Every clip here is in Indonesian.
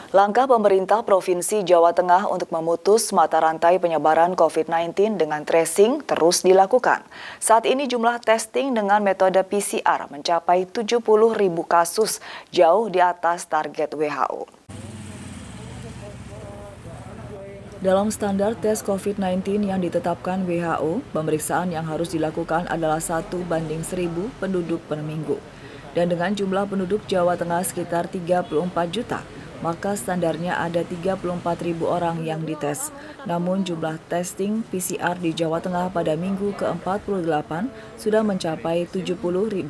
Langkah pemerintah Provinsi Jawa Tengah untuk memutus mata rantai penyebaran COVID-19 dengan tracing terus dilakukan. Saat ini jumlah testing dengan metode PCR mencapai 70.000 kasus, jauh di atas target WHO. Dalam standar tes COVID-19 yang ditetapkan WHO, pemeriksaan yang harus dilakukan adalah 1:1000 penduduk per minggu. Dan dengan jumlah penduduk Jawa Tengah sekitar 34 juta, maka standarnya ada 34.000 orang yang dites. Namun jumlah testing PCR di Jawa Tengah pada minggu ke-48 sudah mencapai 70.000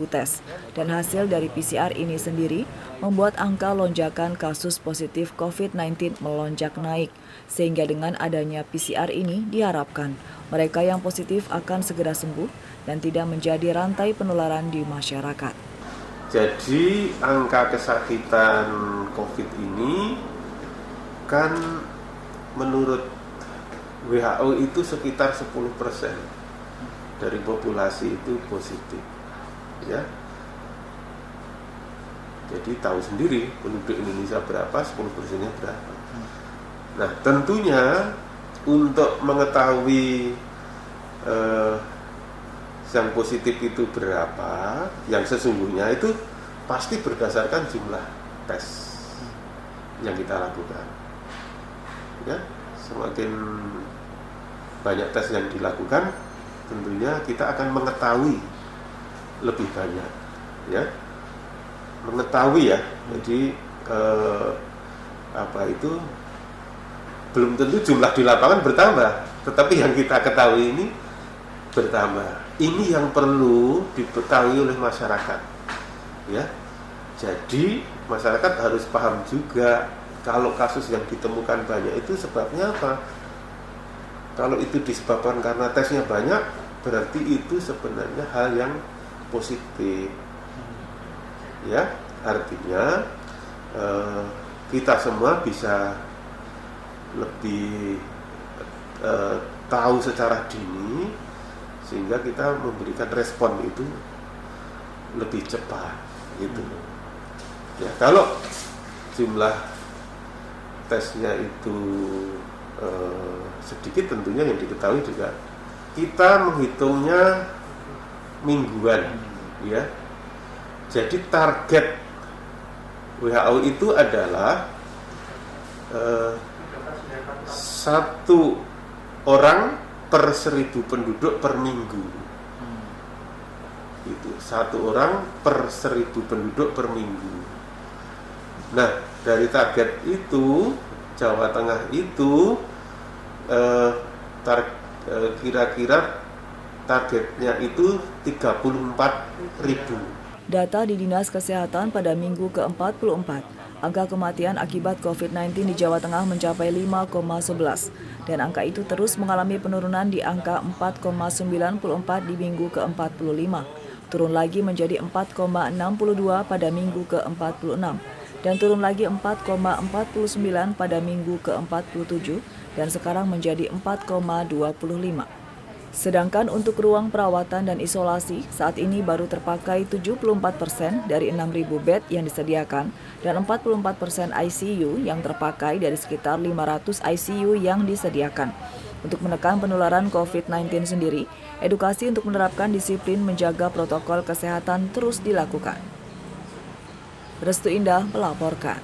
tes. Dan hasil dari PCR ini sendiri membuat angka lonjakan kasus positif COVID-19 melonjak naik. Sehingga dengan adanya PCR ini diharapkan mereka yang positif akan segera sembuh dan tidak menjadi rantai penularan di masyarakat. Jadi angka kesakitan COVID ini kan menurut WHO itu sekitar 10% dari populasi itu positif, ya. Jadi tahu sendiri penduduk Indonesia berapa, 10%-nya berapa. Nah, tentunya untuk mengetahui yang positif itu berapa, yang sesungguhnya itu pasti berdasarkan jumlah tes yang kita lakukan. Ya, semakin banyak tes yang dilakukan, tentunya kita akan mengetahui lebih banyak, ya, mengetahui ya. Jadi belum tentu jumlah di lapangan bertambah, tetapi yang kita ketahui ini bertambah. Ini yang perlu diketahui oleh masyarakat, ya. Jadi masyarakat harus paham juga kalau kasus yang ditemukan banyak itu sebabnya apa. Kalau itu disebabkan karena tesnya banyak, berarti itu sebenarnya hal yang positif, ya. Artinya kita semua bisa lebih tahu secara dini, sehingga kita memberikan respon itu lebih cepat, gitu. Ya, kalau jumlah tesnya itu sedikit, tentunya yang diketahui juga kita menghitungnya mingguan, ya. Jadi target WHO itu adalah 1 orang per 1000 penduduk per minggu. Itu 1 orang per 1000 penduduk per minggu. Nah, dari target itu Jawa Tengah itu kira-kira targetnya itu 34.000. Data di Dinas Kesehatan pada minggu ke-44, angka kematian akibat COVID-19 di Jawa Tengah mencapai 5,11 dan angka itu terus mengalami penurunan di angka 4,94 di minggu ke-45. Turun lagi menjadi 4,62 pada minggu ke-46 dan turun lagi 4,49 pada minggu ke-47 dan sekarang menjadi 4,25. Sedangkan untuk ruang perawatan dan isolasi, saat ini baru terpakai 74% dari 6.000 bed yang disediakan dan 44% ICU yang terpakai dari sekitar 500 ICU yang disediakan. Untuk menekan penularan COVID-19 sendiri, edukasi untuk menerapkan disiplin menjaga protokol kesehatan terus dilakukan. Restu Indah melaporkan.